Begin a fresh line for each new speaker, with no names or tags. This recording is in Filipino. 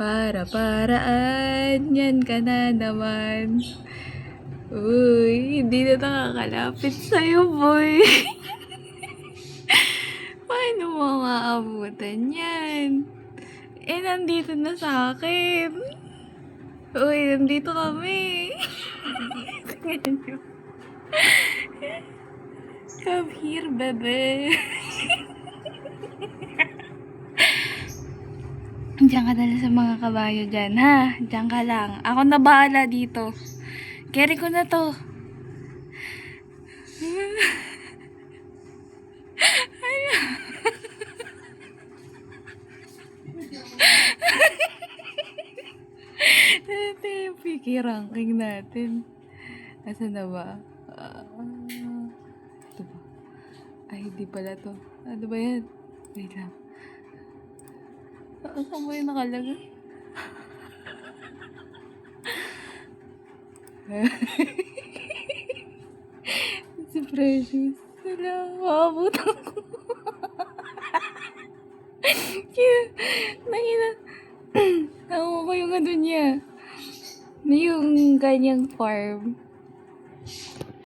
Para-paraan, yan ka na naman. Uy, hindi na nakakalapit sa'yo, boy. Paano mo maabutan yan? Eh, nandito na sa akin. Uy, nandito kami. Come here, bebe. Diyan ka dala sa mga kabayo dyan, ha? Diyan ka lang. Ako na bahala dito. Carry ko na to. Ito yung Piki ranking natin. Asan na ba? Ito ba? Ay, hindi pala to. Ano ba yan? Wait lang. Saan ba yung nakalagay? Si Precious. Wala, maabutan ko. Nakina. Nakuha ko yung ano niya. Yung kanyang farm.